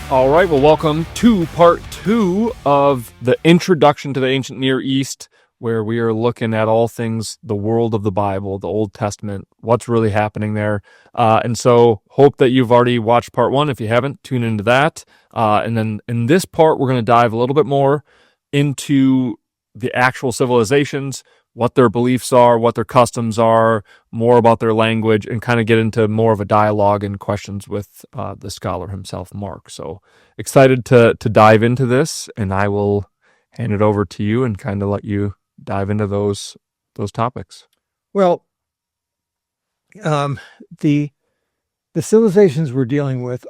All right, well, welcome to part 2 of the Introduction to the Ancient Near East, where we are looking at all things the world of the Bible, the Old Testament, what's really happening there. And so hope that you've already watched part 1. If you haven't, tune into that. And then in this part, we're going to dive a little bit more into the actual civilizations, what their beliefs are, what their customs are, more about their language, and kind of get into more of a dialogue and questions with the scholar himself, Mark. So excited to dive into this, and I will hand it over to you and kind of let you dive into those topics. Well, the civilizations we're dealing with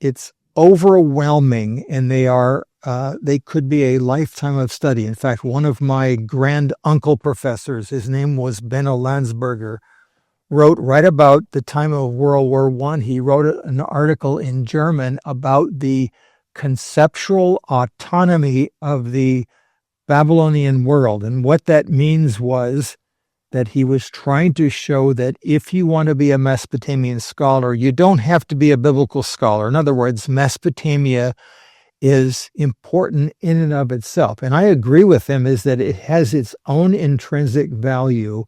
it's overwhelming, and they could be a lifetime of study. In fact, one of my grand uncle professors, his name was Benno Landsberger, wrote right about the time of World War I. He wrote an article in German about the conceptual autonomy of the Babylonian world. And what that means was that he was trying to show that if you want to be a Mesopotamian scholar, you don't have to be a biblical scholar. In other words, Mesopotamia is important in and of itself. And I agree with him is that it has its own intrinsic value.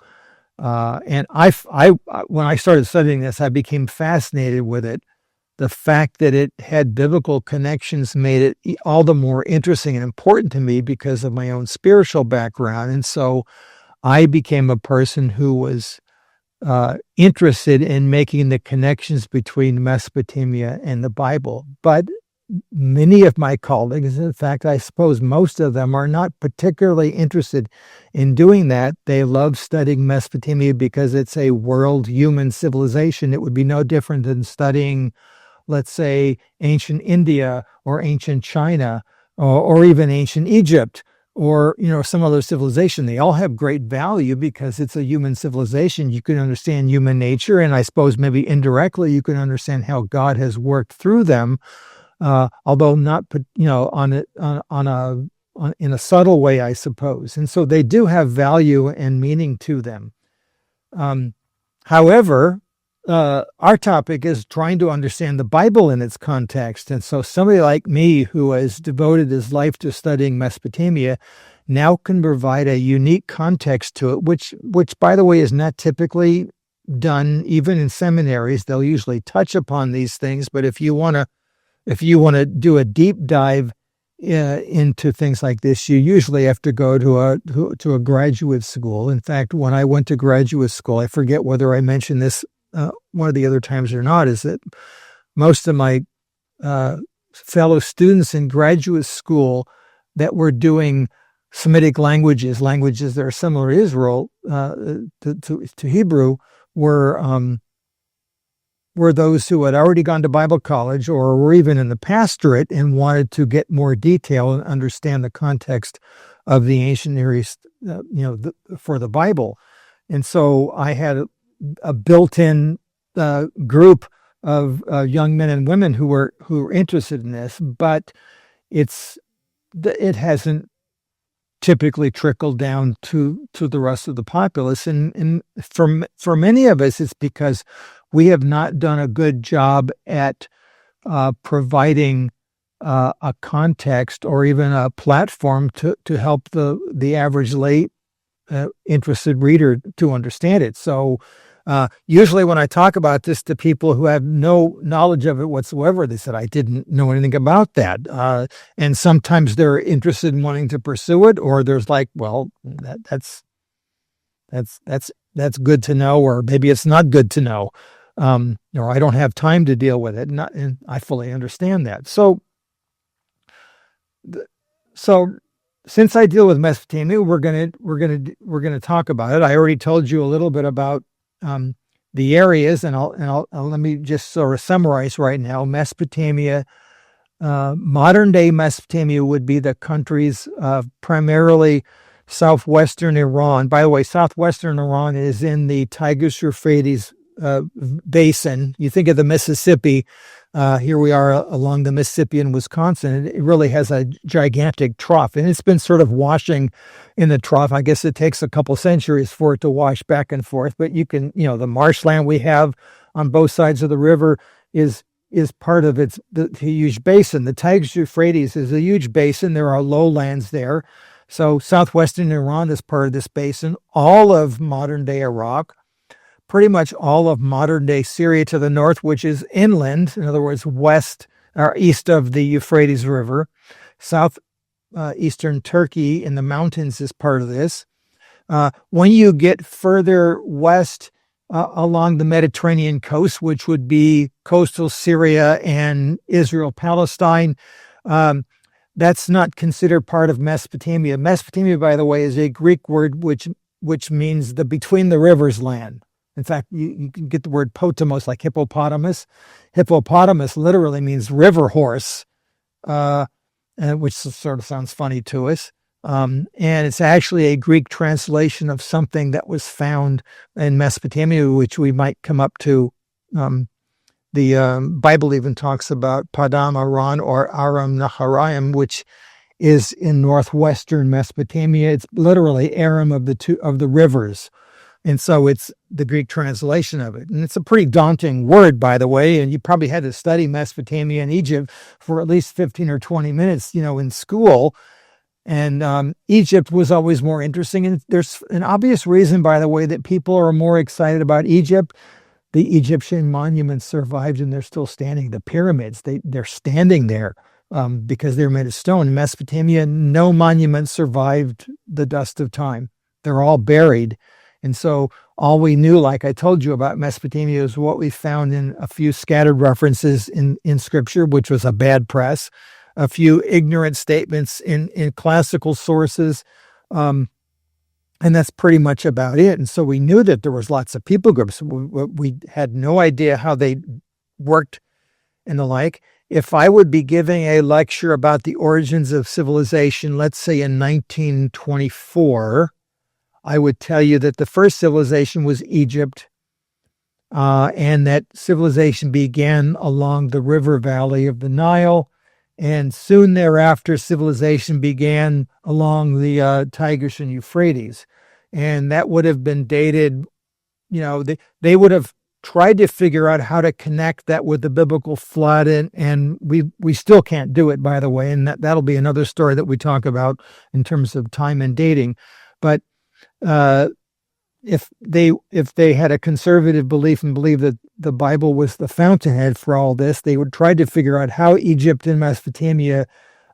And when I started studying this, I became fascinated with it. The fact that it had biblical connections made it all the more interesting and important to me because of my own spiritual background. And so I became a person who was interested in making the connections between Mesopotamia and the Bible. But many of my colleagues, in fact, I suppose most of them, are not particularly interested in doing that. They love studying Mesopotamia because it's a world human civilization. It would be no different than studying, let's say, ancient India or ancient China or even ancient Egypt or, some other civilization. They all have great value because it's a human civilization. You can understand human nature, and I suppose maybe indirectly you can understand how God has worked through them. Although not, in a subtle way, I suppose. And so they do have value and meaning to them. However, our topic is trying to understand the Bible in its context. And so somebody like me who has devoted his life to studying Mesopotamia now can provide a unique context to it, which by the way, is not typically done even in seminaries. They'll usually touch upon these things, but if you want to do a deep dive into things like this, you usually have to go to a graduate school. In fact, when I went to graduate school, I forget whether I mentioned this one of the other times or not, is that most of my fellow students in graduate school that were doing Semitic languages that are similar to Israel, to Hebrew, were those who had already gone to Bible college or were even in the pastorate and wanted to get more detail and understand the context of the ancient Near East, for the Bible. And so I had a built-in group of young men and women who were interested in this, but it hasn't typically trickled down to the rest of the populace. And for many of us, it's because we have not done a good job at providing a context or even a platform to help the average lay interested reader to understand it. So usually when I talk about this to people who have no knowledge of it whatsoever, they said, I didn't know anything about that. And sometimes they're interested in wanting to pursue it, or there's like, well, that's good to know, or maybe it's not good to know. Or I don't have time to deal with it. And I fully understand that. So since I deal with Mesopotamia, we're gonna talk about it. I already told you a little bit about the areas, and I'll let me just sort of summarize right now. Mesopotamia, modern day Mesopotamia would be the countries primarily southwestern Iran. By the way, southwestern Iran is in the Tigris-Euphrates basin. You think of the Mississippi, here we are along the Mississippi in Wisconsin. It really has a gigantic trough, and it's been sort of washing in the trough. I guess it takes a couple centuries for it to wash back and forth, but you can, the marshland we have on both sides of the river is is part of the huge basin. The Tigris-Euphrates is a huge basin. There are lowlands there. So southwestern Iran is part of this basin. All of modern-day Iraq, pretty much all of modern-day Syria to the north, which is inland, in other words, west or east of the Euphrates River. Eastern Turkey in the mountains is part of this. When you get further west along the Mediterranean coast, which would be coastal Syria and Israel, Palestine, that's not considered part of Mesopotamia. Mesopotamia, by the way, is a Greek word which means the between the rivers land. In fact, you can get the word potamos, like hippopotamus. Hippopotamus literally means river horse, which sort of sounds funny to us. And it's actually a Greek translation of something that was found in Mesopotamia, which we might come up to. The Bible even talks about Padam Aram or Aram Naharaim, which is in northwestern Mesopotamia. It's literally Aram of the rivers. And so it's the Greek translation of it. And it's a pretty daunting word, by the way. And you probably had to study Mesopotamia and Egypt for at least 15 or 20 minutes, in school. And Egypt was always more interesting. And there's an obvious reason, by the way, that people are more excited about Egypt. The Egyptian monuments survived and they're still standing. The pyramids, they're standing there because they're made of stone. In Mesopotamia, no monuments survived the dust of time. They're all buried. And so all we knew, like I told you about Mesopotamia, is what we found in a few scattered references in Scripture, which was a bad press, a few ignorant statements in classical sources, and that's pretty much about it. And so we knew that there was lots of people groups. We had no idea how they worked and the like. If I would be giving a lecture about the origins of civilization, let's say in 1924, I would tell you that the first civilization was Egypt, and that civilization began along the river valley of the Nile. And soon thereafter, civilization began along the Tigris and Euphrates. And that would have been dated, they would have tried to figure out how to connect that with the biblical flood. And we still can't do it, by the way. And that'll be another story that we talk about in terms of time and dating. But if they had a conservative belief and believed that the Bible was the fountainhead for all this, they would try to figure out how Egypt and Mesopotamia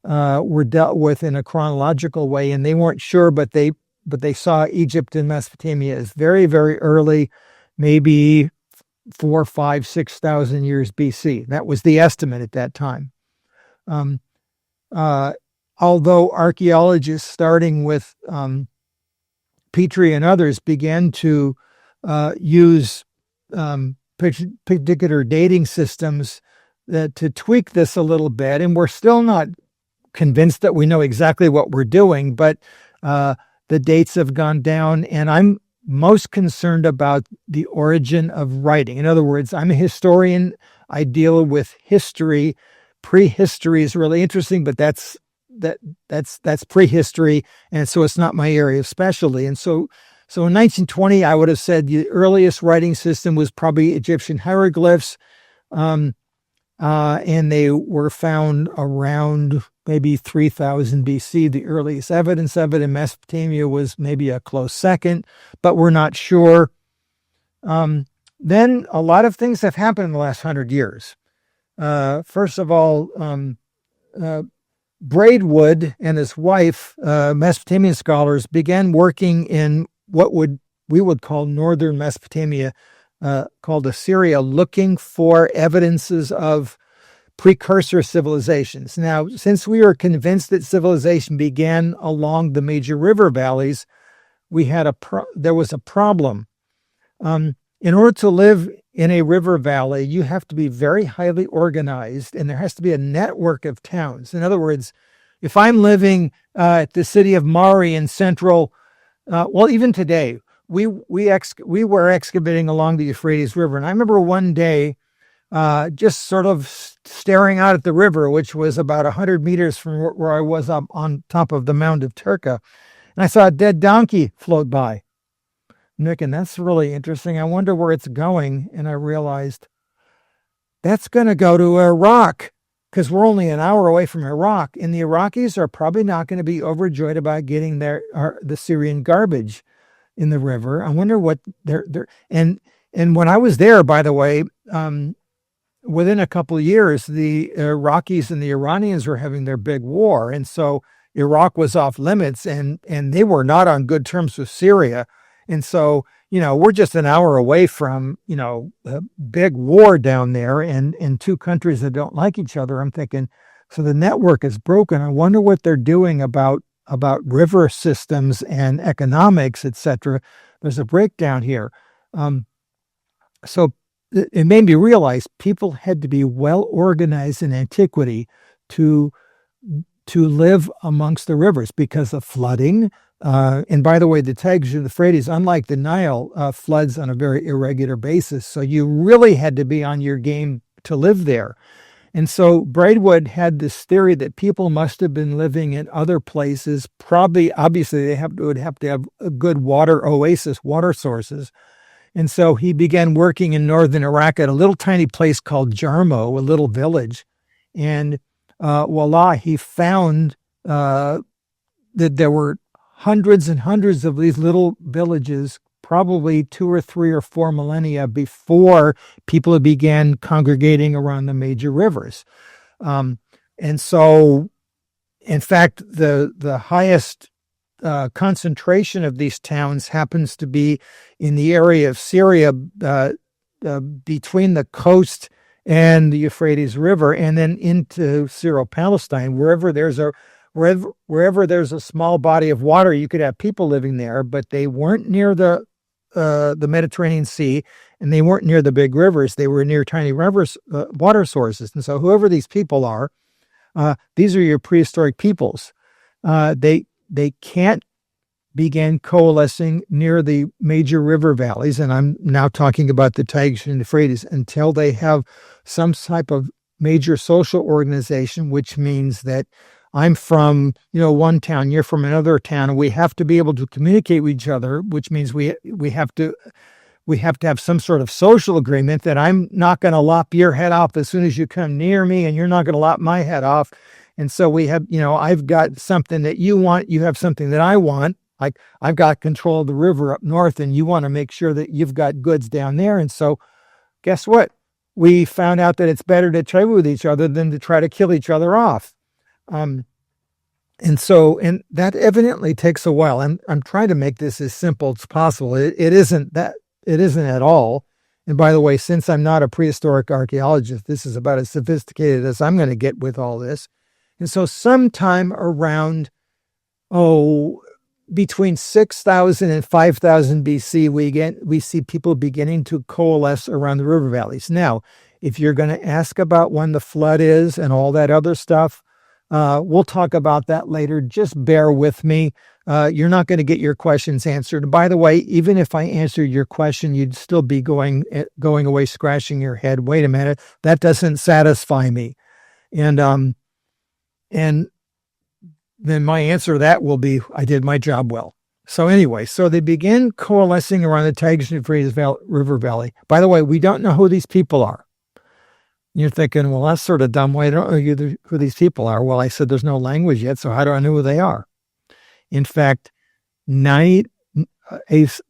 were dealt with in a chronological way, and they weren't sure, but they saw Egypt and Mesopotamia as very, very early, maybe 4,000, 5,000, 6,000 years BC. That was the estimate at that time. Although archaeologists, starting with Petrie and others, began to use particular dating systems to tweak this a little bit. And we're still not convinced that we know exactly what we're doing, but the dates have gone down. And I'm most concerned about the origin of writing. In other words, I'm a historian. I deal with history. Prehistory is really interesting, but that's prehistory, and so it's not my area of specialty. And so in 1920, I would have said the earliest writing system was probably Egyptian hieroglyphs, and they were found around maybe 3000 BC. The earliest evidence of it in Mesopotamia was maybe a close second, but we're not sure. Then a lot of things have happened in the last 100 years. First of all, Braidwood and his wife, Mesopotamian scholars, began working in what we would call northern Mesopotamia, called Assyria, looking for evidences of precursor civilizations. Now, since we are convinced that civilization began along the major river valleys, there was a problem. In order to live in a river valley, you have to be very highly organized, and there has to be a network of towns. In other words, if I'm living at the city of Mari in central, even today, we were excavating along the Euphrates River, and I remember one day just sort of staring out at the river, which was about 100 meters from where I was up on top of the mound of Turka, and I saw a dead donkey float by. Nick, and that's really interesting. I wonder where it's going. And I realized that's going to go to Iraq because we're only an hour away from Iraq. And the Iraqis are probably not going to be overjoyed about getting the Syrian garbage in the river. I wonder what and when I was there, by the way, within a couple of years, the Iraqis and the Iranians were having their big war. And so Iraq was off limits and they were not on good terms with Syria. And so, we're just an hour away from, a big war down there and two countries that don't like each other. I'm thinking, so the network is broken. I wonder what they're doing about river systems and economics, etc. There's a breakdown here. So it made me realize people had to be well organized in antiquity to live amongst the rivers because of flooding. And by the way, the Tigris and the Euphrates, unlike the Nile, floods on a very irregular basis. So you really had to be on your game to live there. And so Braidwood had this theory that people must have been living in other places. Probably, obviously, would have to have a good water sources. And so he began working in northern Iraq at a little tiny place called Jarmo, a little village. And voila, he found that there were hundreds and hundreds of these little villages, probably 2 or 3 or 4 millennia before people began congregating around the major rivers. And so, in fact, the highest concentration of these towns happens to be in the area of Syria between the coast and the Euphrates River, and then into Syro-Palestine, wherever there's a small body of water, you could have people living there, but they weren't near the Mediterranean Sea, and they weren't near the big rivers. They were near tiny rivers, water sources. And so, whoever these people are, these are your prehistoric peoples. They can't begin coalescing near the major river valleys, and I'm now talking about the Tigris and Euphrates, until they have some type of major social organization, which means that I'm from, one town, you're from another town, and we have to be able to communicate with each other, which means we have to have some sort of social agreement that I'm not going to lop your head off as soon as you come near me, and you're not going to lop my head off. And so we have, I've got something that you want, you have something that I want. Like I've got control of the river up north, and you want to make sure that you've got goods down there. And so guess what? We found out that it's better to trade with each other than to try to kill each other off. And that evidently takes a while. I'm trying to make this as simple as possible. It isn't at all. And by the way, since I'm not a prehistoric archaeologist, this is about as sophisticated as I'm going to get with all this. And so sometime around, between 6,000 and 5,000 BC, we see people beginning to coalesce around the river valleys. Now, if you're going to ask about when the flood is and all that other stuff, we'll talk about that later. Just bear with me. You're not going to get your questions answered. And by the way, even if I answered your question, you'd still be going away scratching your head. Wait a minute, that doesn't satisfy me. And then my answer to that will be, I did my job well. So anyway, so they begin coalescing around the Tigris and Euphrates River Valley. By the way, we don't know who these people are. You're thinking, well, that's sort of dumb. Why don't know who these people are? Well, I said there's no language yet, so how do I know who they are? In fact, a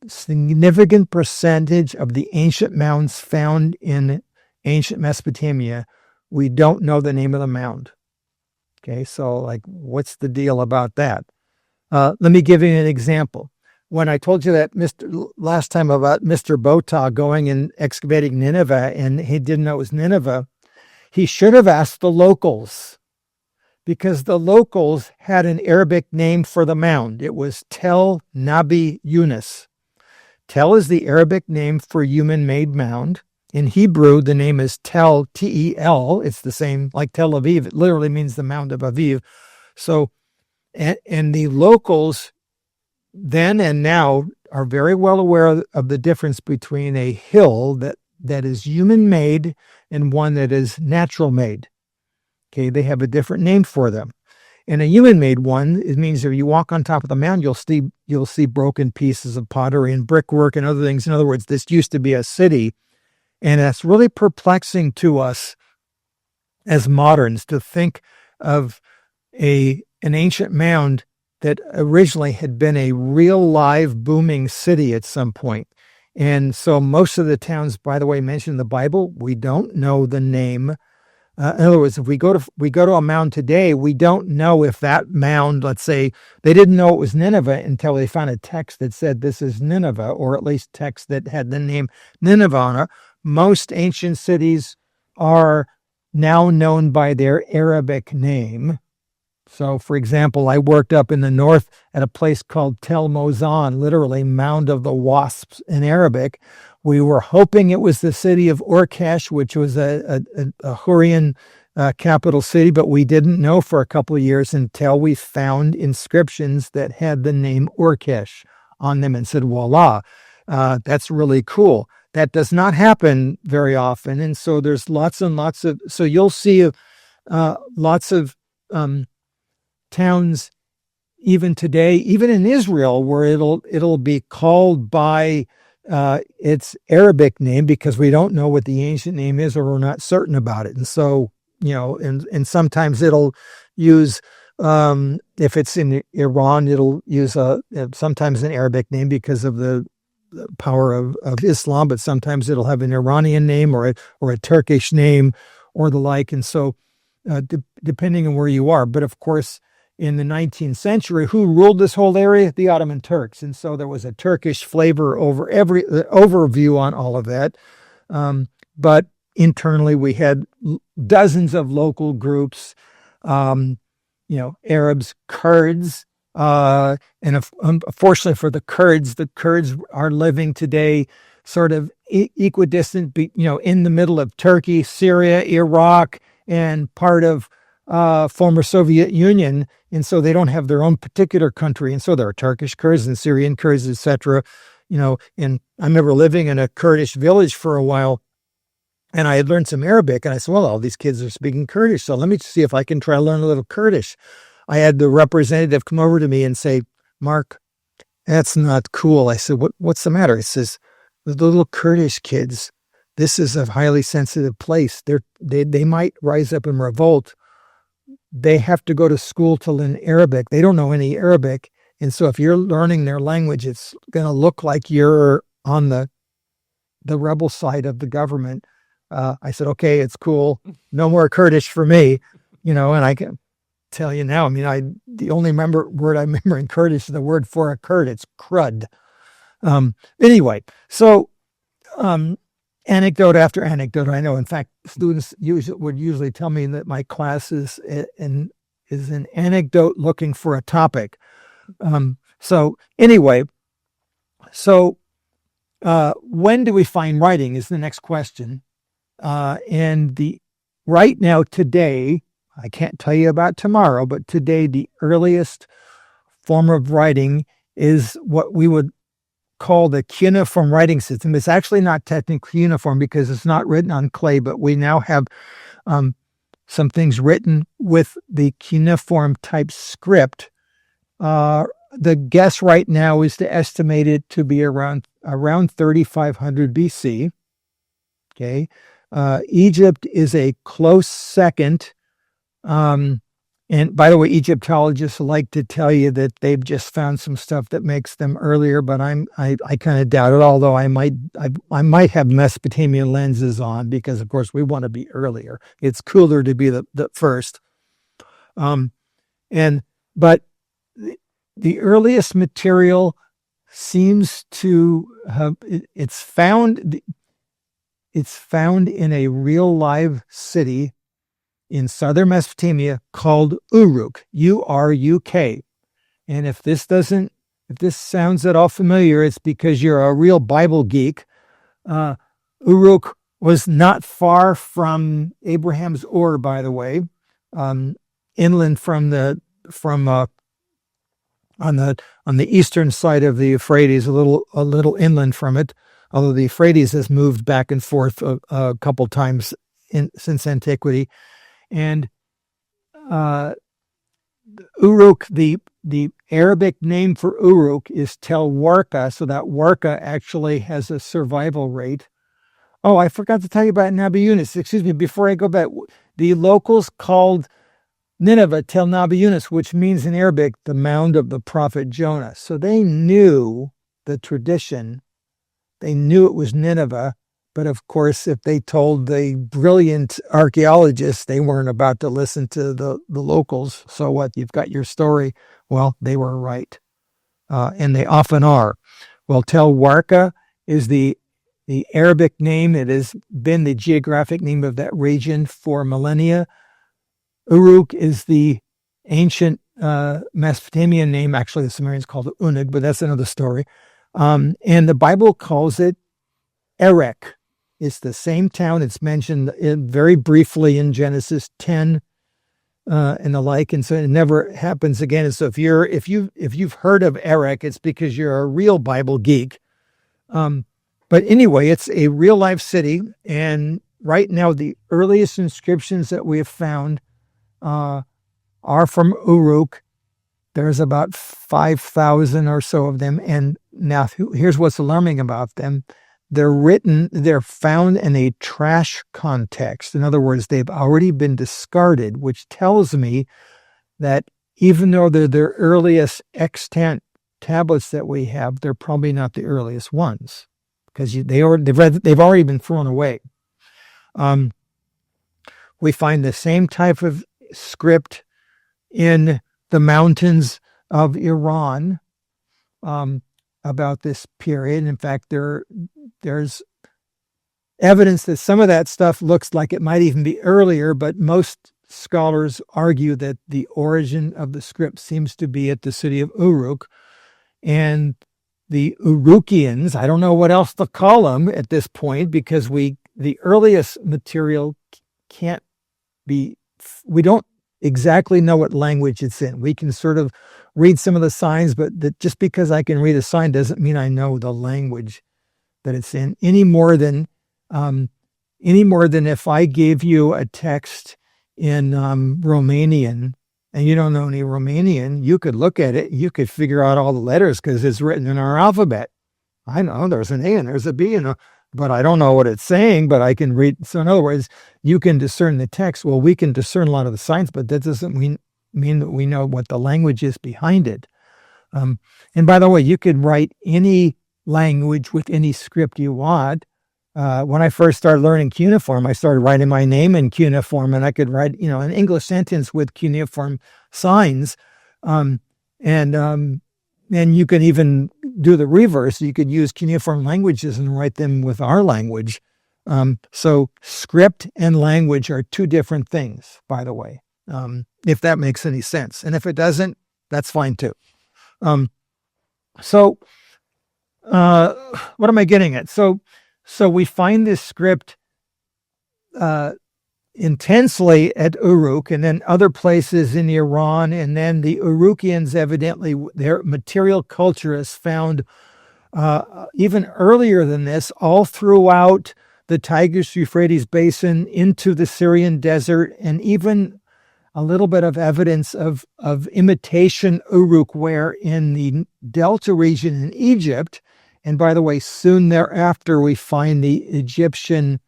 significant percentage of the ancient mounds found in ancient Mesopotamia, we don't know the name of the mound. Okay, so what's the deal about that? Let me give you an example. When I told you that last time about Mr. Botha going and excavating Nineveh, and he didn't know it was Nineveh, he should have asked the locals, because the locals had an Arabic name for the mound. It was Tel Nabi Yunus. Tel is the Arabic name for human-made mound. In Hebrew, the name is Tel, T-E-L. It's the same like Tel Aviv. It literally means the Mound of Aviv. So, and the locals then and now are very well aware of the difference between a hill that is human-made and one that is natural-made. Okay, they have a different name for them. And a human-made one, it means if you walk on top of the mound, you'll see broken pieces of pottery and brickwork and other things. In other words, this used to be a city. And that's really perplexing to us as moderns to think of an ancient mound that originally had been a real live booming city at some point. And so most of the towns, by the way, mentioned in the Bible, we don't know the name. In other words, if we go to a mound today, we don't know if that mound, let's say, they didn't know it was Nineveh until they found a text that said this is Nineveh, or at least text that had the name Nineveh on it. Most ancient cities are now known by their Arabic name. So, for example, I worked up in the north at a place called Tel Mozan, literally Mound of the Wasps in Arabic. We were hoping it was the city of Urkesh, which was a Hurrian capital city, but we didn't know for a couple of years until we found inscriptions that had the name Urkesh on them and said, voila, that's really cool. That does not happen very often. And so there's lots and lots of, so you'll see lots of towns even today, even in Israel, where it'll be called by its Arabic name because we don't know what the ancient name is, or we're not certain about it. And so, and sometimes it'll use, if it's in Iran, it'll use sometimes an Arabic name because of the power of Islam, but sometimes it'll have an Iranian name or a Turkish name or the like. And so, depending on where you are, but of course, in the 19th century, who ruled this whole area? The Ottoman Turks. And so there was a Turkish flavor over every overview on all of that. But internally, we had dozens of local groups, Arabs, Kurds. And unfortunately for the Kurds are living today sort of equidistant, in the middle of Turkey, Syria, Iraq, and part of former Soviet Union, and so they don't have their own particular country. And so there are Turkish Kurds and Syrian Kurds, etc. And I remember living in a Kurdish village for a while, and I had learned some Arabic, and I said, well, all these kids are speaking Kurdish, so let me see if I can try to learn a little Kurdish. I had the representative come over to me and say, Mark, that's not cool. I said, what's the matter? He says, the little Kurdish kids, this is a highly sensitive place. They might rise up and revolt. They have to go to school to learn Arabic. They don't know any Arabic. And so if you're learning their language, it's going to look like you're on the rebel side of the government. I said, okay, it's cool. No more Kurdish for me, and I can tell you now, the only word I remember in Kurdish is the word for a Kurd. It's crud. Anyway, so anecdote after anecdote. I know, in fact, students would usually tell me that my class is an anecdote looking for a topic. So anyway, when do we find writing is the next question. And right now, today, I can't tell you about tomorrow, but today the earliest form of writing is what we would call the cuneiform writing system. It's actually not technically cuneiform because it's not written on clay, but we now have some things written with the cuneiform type script. The guess right now is to estimate it to be around 3500 BC. Okay. Egypt is a close second. And by the way, Egyptologists like to tell you that they've just found some stuff that makes them earlier, but I kind of doubt it. Although I might have Mesopotamian lenses on because, of course, we want to be earlier. It's cooler to be the first. But the earliest material seems to have it's found in a real live city in southern Mesopotamia called Uruk, U-R-U-K. And if this sounds at all familiar, it's because you're a real Bible geek. Uruk was not far from Abraham's Ur, by the way, inland on the eastern side of the Euphrates, a little inland from it, although the Euphrates has moved back and forth a couple times since antiquity. And Uruk, the Arabic name for Uruk is Tel Warqa, so that Warqa actually has a survival rate. Oh, I forgot to tell you about Nabi Yunus. Excuse me, before I go back, the locals called Nineveh Tel Nabi Yunus, which means in Arabic, the mound of the prophet Jonah. So they knew the tradition. They knew it was Nineveh. But of course, if they told the brilliant archaeologists, they weren't about to listen to the locals. So what? You've got your story. Well, they were right. And they often are. Well, Tel Warka is the Arabic name. It has been the geographic name of that region for millennia. Uruk is the ancient Mesopotamian name. Actually, the Sumerians called it Unug, but that's another story. And the Bible calls it Erech. It's the same town. It's mentioned very briefly in Genesis 10 and the like, and so it never happens again. And so if you've heard of Erech, it's because you're a real Bible geek. But anyway, it's a real life city, and right now the earliest inscriptions that we have found are from Uruk. There's about 5,000 or so of them, and now here's what's alarming about them. They're found in a trash context. In other words, they've already been discarded, which tells me that even though they're the earliest extant tablets that we have, they're probably not the earliest ones because they've already been thrown away. We find the same type of script in the mountains of Iran about this period. In fact, there's evidence that some of that stuff looks like it might even be earlier, but most scholars argue that the origin of the script seems to be at the city of Uruk. And the Urukians, I don't know what else to call them at this point, because the earliest material we don't exactly know what language it's in. We can sort of read some of the signs, but just because I can read a sign doesn't mean I know the language that it's in any more than if I gave you a text in Romanian and you don't know any Romanian, you could look at it, you could figure out all the letters because it's written in our alphabet. I know there's an A and there's a B, but I don't know what it's saying, but I can read. So in other words, you can discern the text. Well, we can discern a lot of the signs, but that doesn't mean that we know what the language is behind it. And by the way, you could write any language with any script you want. When I first started learning cuneiform, I started writing my name in cuneiform, and I could write, an English sentence with cuneiform signs. And you can even do the reverse. You could use cuneiform languages and write them with our language. So script and language are two different things, by the way, if that makes any sense. And if it doesn't, that's fine too. So what am I getting at? So we find this script intensely at Uruk and then other places in Iran. And then the Urukians, evidently, their material culture is found even earlier than this, all throughout the Tigris-Euphrates basin into the Syrian desert, and even a little bit of evidence of imitation Uruk ware in the Delta region in Egypt. And by the way, soon thereafter, we find the Egyptian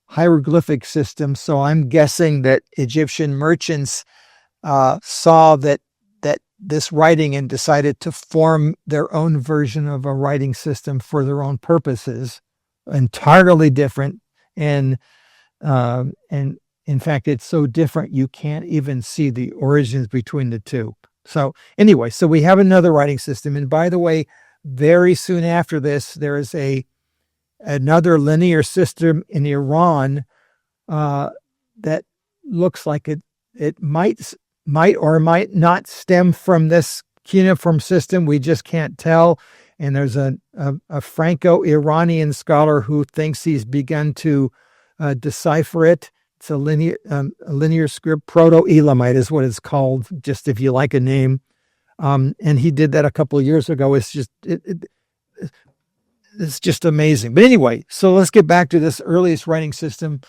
hieroglyphic system. So I'm guessing that Egyptian merchants saw that this writing and decided to form their own version of a writing system for their own purposes, entirely different. And in fact, it's so different you can't even see the origins between the two. So anyway, so we have another writing system. And by the way, very soon after this, there is another linear system in Iran that looks like it might or might not stem from this cuneiform system. We just can't tell. And there's a Franco-Iranian scholar who thinks he's begun to decipher it. It's a linear script. Proto-Elamite is what it's called, just if you like a name. And he did that a couple of years ago. It's just it's just amazing. But anyway, so let's get back to this earliest writing system.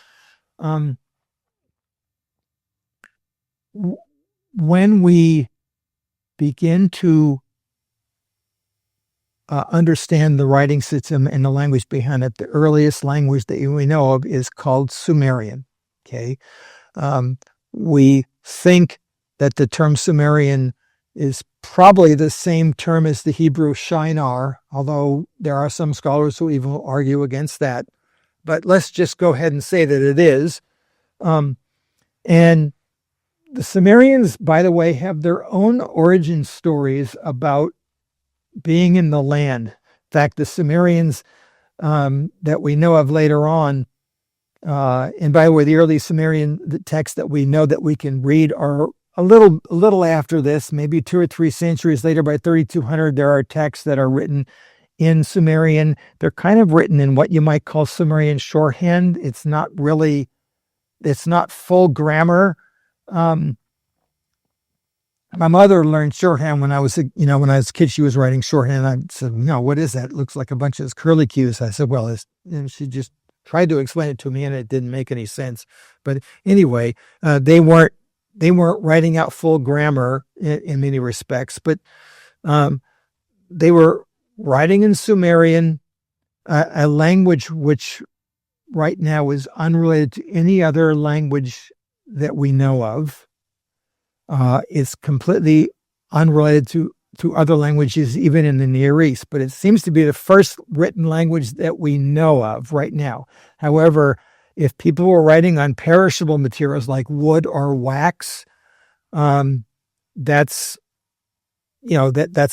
When we begin to understand the writing system and the language behind it. The earliest language that we know of is called Sumerian. Okay. We think that the term Sumerian is probably the same term as the Hebrew Shinar, although there are some scholars who even argue against that. But let's just go ahead and say that it is. And the Sumerians, by the way, have their own origin stories about being in the land. In fact, the Sumerians that we know of later on, and by the way, the early Sumerian texts that we know that we can read are a little after this, maybe 2 or 3 centuries later. By 3200, there are texts that are written in Sumerian. They're kind of written in what you might call Sumerian shorthand. It's not full grammar. My mother learned shorthand when I was a kid. She was writing shorthand. I said, "No, what is that? It looks like a bunch of curlicues." I said, "Well," and she just tried to explain it to me, and it didn't make any sense. But anyway, they weren't writing out full grammar in many respects, but they were writing in Sumerian, a language which right now is unrelated to any other language that we know of. It's completely unrelated to other languages, even in the Near East, but it seems to be the first written language that we know of right now. However, if people were writing on perishable materials like wood or wax, that's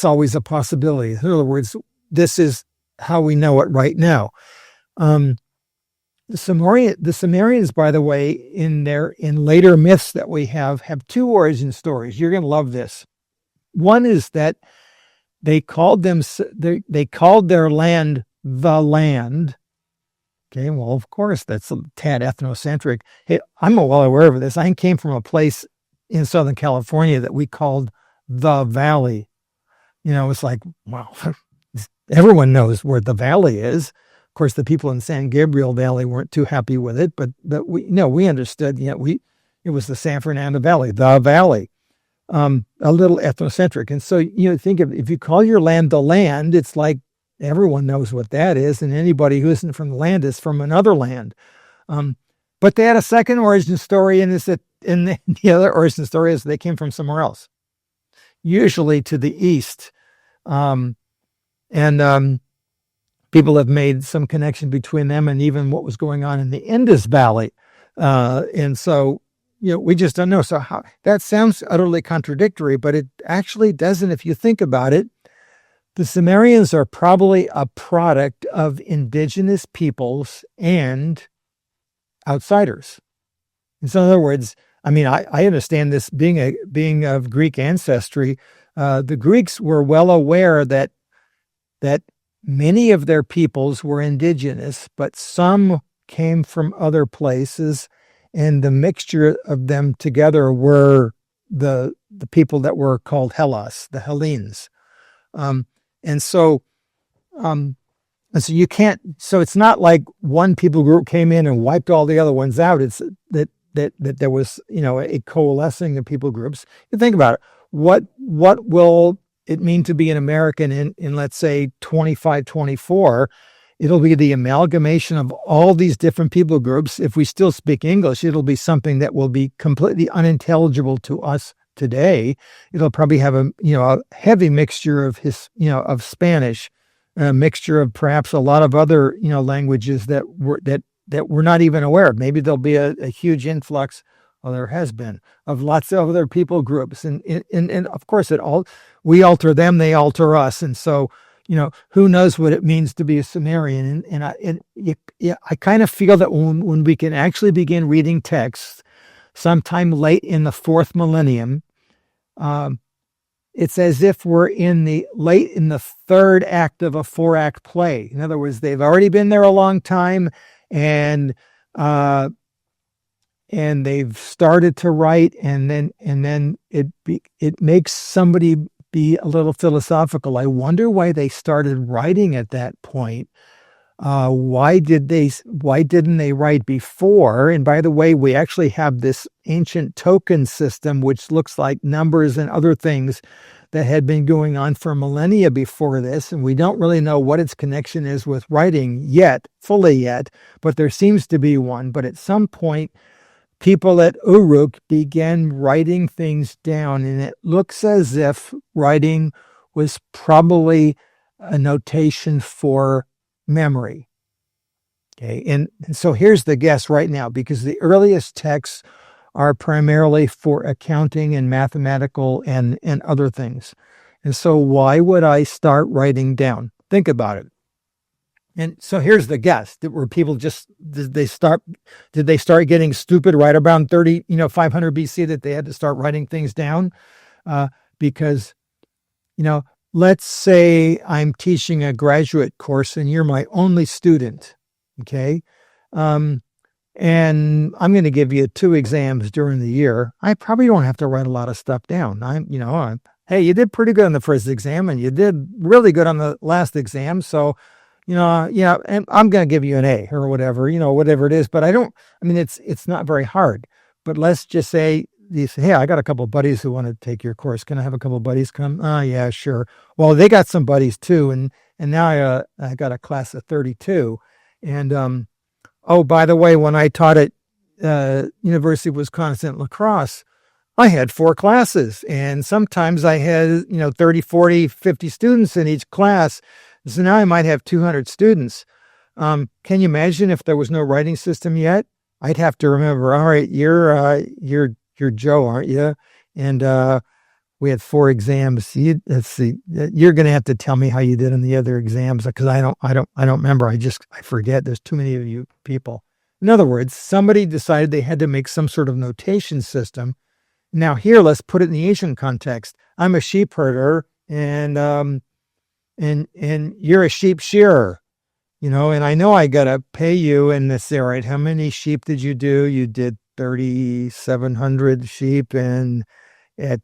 always a possibility. In other words, this is how we know it right now. The Sumerians, by the way, in later myths that we have 2 origin stories. You're going to love this. One is that they called their land the land. Okay, well, of course, that's a tad ethnocentric. Hey, I'm well aware of this. I came from a place in Southern California that we called the Valley. It's like, wow, everyone knows where the Valley is. Of course, the people in San Gabriel Valley weren't too happy with it, but we understood. It was the San Fernando Valley, the Valley, a little ethnocentric. And so think of, if you call your land the land, it's like everyone knows what that is, and anybody who isn't from the land is from another land. But they had a second origin story, and the other origin story is they came from somewhere else, usually to the east, people have made some connection between them and even what was going on in the Indus Valley. And so, we just don't know. So that sounds utterly contradictory, but it actually doesn't if you think about it. The Sumerians are probably a product of indigenous peoples and outsiders. And so in other words, I understand this being of Greek ancestry. The Greeks were well aware that many of their peoples were indigenous, but some came from other places, and the mixture of them together were the people that were called Hellas, the Hellenes. And so you can't. So it's not like one people group came in and wiped all the other ones out. It's that there was a coalescing of people groups. You think about it. What will it mean to be an American in let's say 2524? It'll be the amalgamation of all these different people groups. If we still speak English, it'll be something that will be completely unintelligible to us today. It'll probably have a heavy mixture of of Spanish, a mixture of perhaps a lot of other languages that we're not even aware of. Maybe there'll be a huge influx. Well, there has been of lots of other people groups, and of course we alter them, they alter us, and so who knows what it means to be a Sumerian. And I kind of feel that when we can actually begin reading texts sometime late in the 4th millennium, it's as if we're late in the 3rd act of a 4-act play. In other words, they've already been there a long time, and they've started to write, and then it makes somebody be a little philosophical. I wonder why they started writing at that point. Why didn't they write before? And by the way, we actually have this ancient token system, which looks like numbers and other things that had been going on for millennia before this. And we don't really know what its connection is with writing fully yet, but there seems to be one. But at some point, people at Uruk began writing things down, and it looks as if writing was probably a notation for memory. Okay, and so here's the guess right now, because the earliest texts are primarily for accounting and mathematical and other things. And so why would I start writing down? Think about it. And so here's the guess. Were people did they start getting stupid right around 500 BC that they had to start writing things down? Because, let's say I'm teaching a graduate course and you're my only student. Okay. And I'm going to give you 2 exams during the year. I probably don't have to write a lot of stuff down. Hey, you did pretty good on the first exam and you did really good on the last exam. So, and I'm going to give you an A or whatever it is. But it's not very hard. But let's just say you say, hey, I got a couple of buddies who want to take your course. Can I have a couple of buddies come? Yeah, sure. Well, they got some buddies too. And now I got a class of 32. And, oh, by the way, when I taught at University of Wisconsin La Crosse, I had 4 classes, and sometimes I had 30, 40, 50 students in each class. So now I might have 200 students. Can you imagine if there was no writing system yet? I'd have to remember. All right, you're Joe, aren't you? And we had 4 exams. Let's see. You're going to have to tell me how you did in the other exams, because I don't remember. I forget. There's too many of you people. In other words, somebody decided they had to make some sort of notation system. Now here, let's put it in the ancient context. I'm a sheep herder, and you're a sheep shearer, and I know I got to pay you in this area. Right? How many sheep did you do? You did 3,700 sheep, and at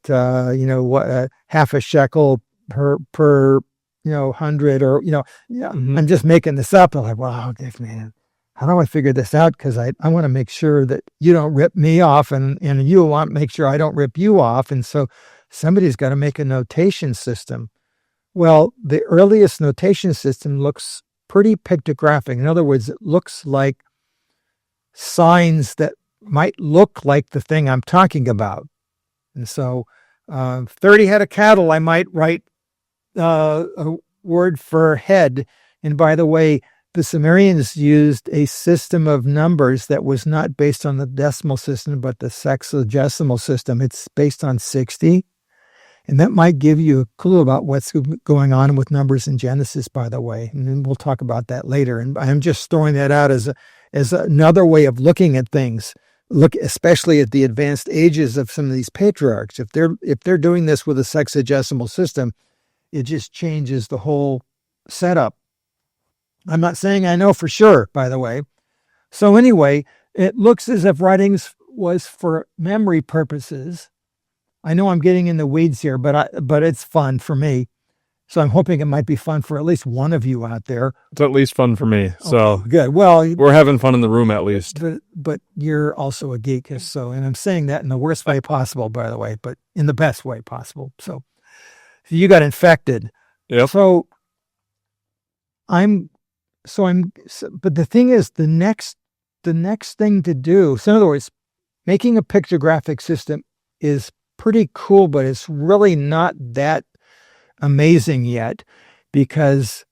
half a shekel per 100, or Mm-hmm. I'm just making this up. I'm like, wow, man, how do I figure this out? Because I want to make sure that you don't rip me off, and you want to make sure I don't rip you off. And so somebody's got to make a notation system. Well, the earliest notation system looks pretty pictographic. In other words, it looks like signs that might look like the thing I'm talking about. And so 30 head of cattle, I might write a word for head. And by the way, the Sumerians used a system of numbers that was not based on the decimal system, but the sexagesimal system. It's based on 60. And that might give you a clue about what's going on with numbers in Genesis, by the way. And then we'll talk about that later. And I'm just throwing that out as another way of looking at things. Look, especially at the advanced ages of some of these patriarchs. If they're doing this with a sexagesimal system, it just changes the whole setup. I'm not saying I know for sure, by the way. So anyway, it looks as if writings was for memory purposes. I know I'm getting in the weeds here, but it's fun for me. So I'm hoping it might be fun for at least one of you out there. It's at least fun for me. So okay, good. Well, we're having fun in the room at least. But you're also a geek, and I'm saying that in the worst way possible, by the way, but in the best way possible. So you got infected. Yep. But the thing is, the next thing to do. So in other words, making a pictographic system is pretty cool, but it's really not that amazing yet, because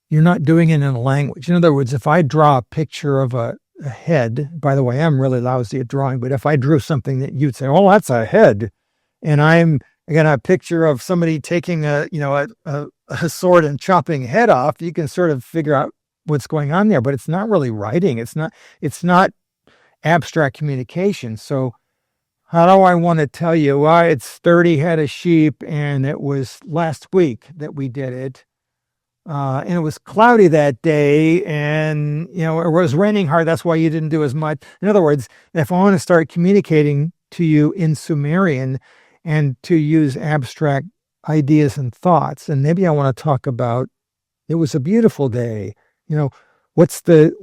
you're not doing it in a language. In other words, if I draw a picture of a head, by the way, I'm really lousy at drawing, but if I drew something that you'd say, oh, that's a head, and I'm again a picture of somebody taking a sword and chopping a head off, you can sort of figure out what's going on there, but it's not really writing. It's not abstract communication. So how do I want to tell you? Well, it's 30 head of sheep, and it was last week that we did it. And it was cloudy that day, and it was raining hard. That's why you didn't do as much. In other words, if I want to start communicating to you in Sumerian and to use abstract ideas and thoughts, and maybe I want to talk about, it was a beautiful day. what's the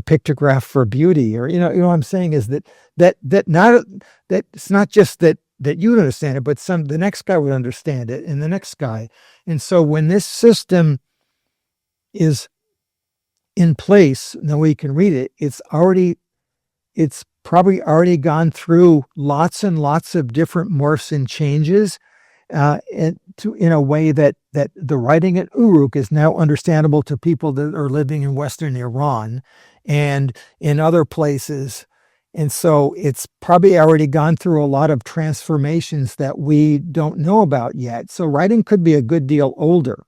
pictograph for beauty? Or you know what I'm saying is that it's not just that you would understand it, but the next guy would understand it, and the next guy. And so when this system is in place, now we can read it. It's probably already gone through lots and lots of different morphs and changes, in a way that the writing at Uruk is now understandable to people that are living in Western Iran and in other places. And so it's probably already gone through a lot of transformations that we don't know about yet. So writing could be a good deal older.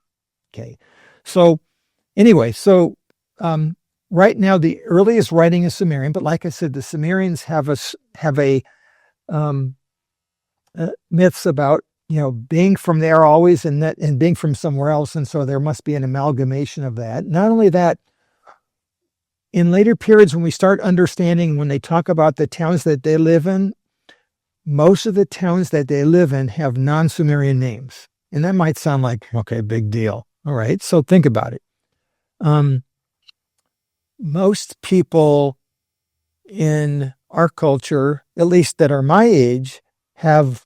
Okay. So anyway, right now the earliest writing is Sumerian, but like I said, the Sumerians have myths about, being from there always and being from somewhere else. And so there must be an amalgamation of that. Not only that, in later periods, when we start understanding, when they talk about the towns that they live in, most of the towns that they live in have non-Sumerian names. And that might sound like, okay, big deal. All right. So think about it. Most people in our culture, at least that are my age, have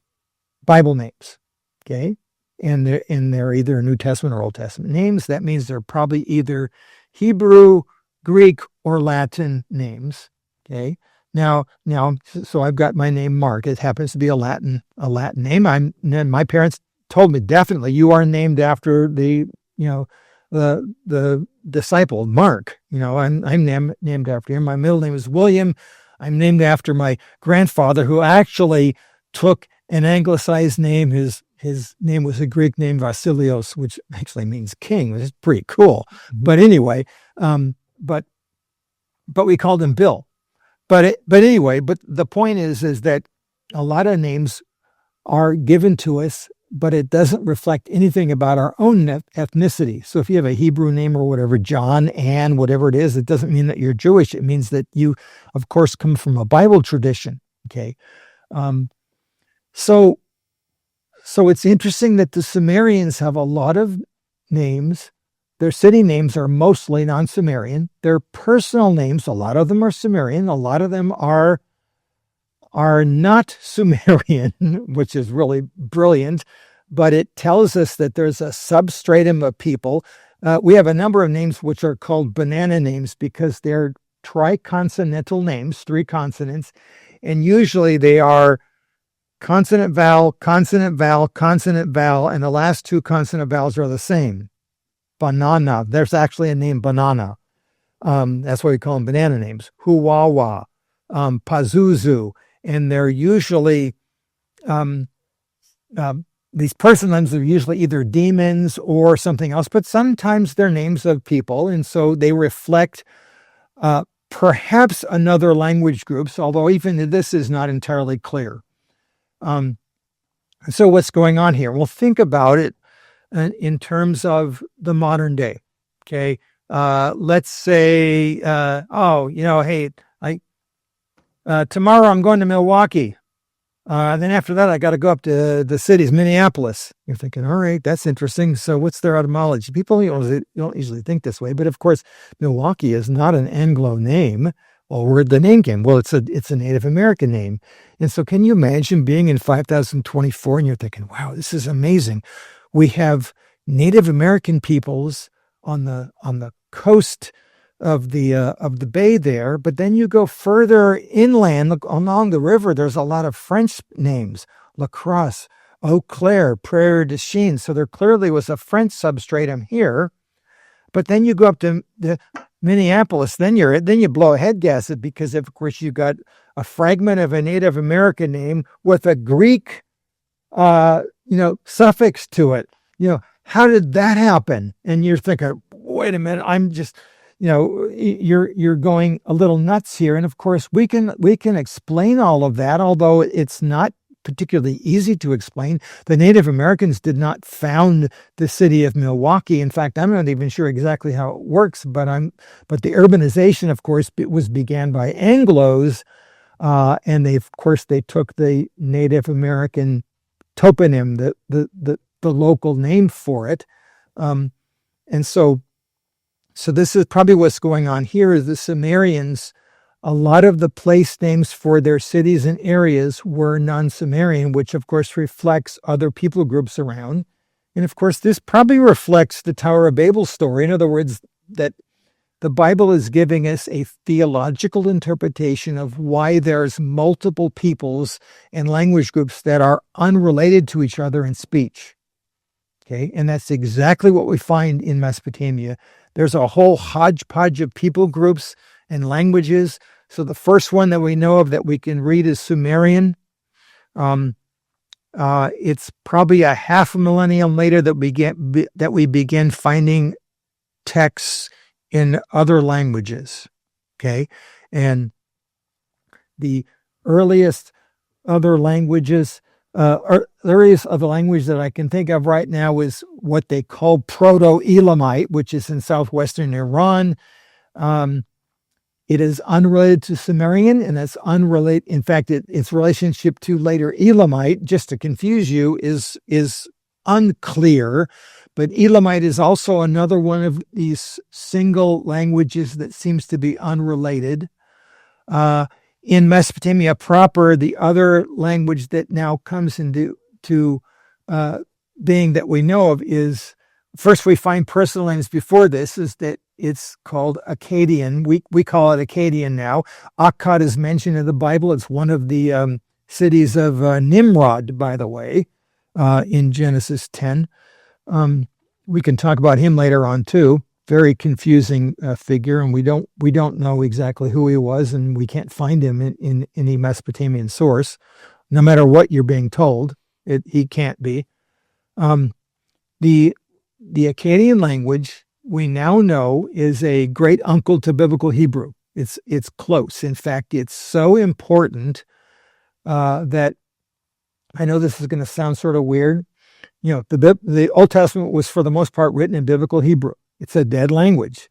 Bible names. Okay. And they're either New Testament or Old Testament names. That means they're probably either Hebrew, Greek, or Latin names. Okay. Now, so I've got my name Mark. It happens to be a Latin name. My parents told me definitely you are named after the disciple Mark. I'm named after him. My middle name is William. I'm named after my grandfather, who actually took an anglicized name. His name was a Greek name, Vasilios, which actually means king, which is pretty cool. But anyway, but we called him Bill. But the point is that a lot of names are given to us, but it doesn't reflect anything about our own ethnicity. So if you have a Hebrew name or whatever, John, Ann, whatever it is, it doesn't mean that you're Jewish. It means that you, of course, come from a Bible tradition. Okay. So it's interesting that the Sumerians have a lot of names. Their city names are mostly non-Sumerian. Their personal names, a lot of them are Sumerian. A lot of them are not Sumerian, which is really brilliant, but it tells us that there's a substratum of people. We have a number of names which are called banana names because they're triconsonantal names, 3 consonants, and usually they are consonant vowel, consonant vowel, consonant vowel, and the last 2 consonant vowels are the same. Banana. There's actually a name banana. That's why we call them banana names. Huwawa, Pazuzu, and they're usually these person names are usually either demons or something else, but sometimes they're names of people, and so they reflect perhaps another language groups, although even this is not entirely clear. So what's going on here? Well, think about it in terms of the modern day. Okay. Let's say, hey, tomorrow I'm going to Milwaukee. Then after that, I got to go up to the cities, Minneapolis. You're thinking, all right, that's interesting. So what's their etymology? People don't usually think this way, but of course, Milwaukee is not an Anglo name. Well, where'd the name came? Well, it's a Native American name. And so can you imagine being in 5024 and you're thinking, wow, this is amazing. We have Native American peoples on the coast of the bay there, but then you go further inland along the river, there's a lot of French names, La Crosse, Eau Claire, Prairie de Chine. So there clearly was a French substratum here. But then you go up to the Minneapolis, then you blow a head gasket because of course you got a fragment of a Native American name with a Greek suffix to it. How did that happen? And you're thinking, wait a minute, I'm just you're going a little nuts here. And of course we can explain all of that, although it's not particularly easy to explain. The Native Americans did not found the city of Milwaukee. In fact, I'm not even sure exactly how it works, but the urbanization, of course, began by Anglos, and they took the Native American toponym, the local name for it, and so So this is probably what's going on here is the Sumerians, a lot of the place names for their cities and areas were non-Sumerian, which of course reflects other people groups around. And of course, this probably reflects the Tower of Babel story. In other words, that the Bible is giving us a theological interpretation of why there's multiple peoples and language groups that are unrelated to each other in speech. Okay, and that's exactly what we find in Mesopotamia. There's a whole hodgepodge of people groups and languages. So the first one that we know of that we can read is Sumerian. It's probably a half a millennium later that we begin finding texts in other languages. Okay, and the earliest other languages. Earliest of the language that I can think of right now is what they call Proto-Elamite, which is in southwestern Iran. It is unrelated to Sumerian, and it's unrelated. In fact, its relationship to later Elamite, just to confuse you, is unclear. But Elamite is also another one of these single languages that seems to be unrelated. In Mesopotamia proper, the other language that now comes into being that we know of is, first we find personal names before this, is that it's called Akkadian. We call it Akkadian now. Akkad is mentioned in the Bible. It's one of the cities of Nimrod, by the way, in Genesis 10. We can talk about him later on too. Very confusing figure, and we don't know exactly who he was, and we can't find him in any Mesopotamian source, no matter what you're being told. He can't be. The Akkadian language we now know is a great uncle to Biblical Hebrew. It's close. In fact, it's so important that I know this is going to sound sort of weird. You know, the Old Testament was for the most part written in Biblical Hebrew. It's a dead language.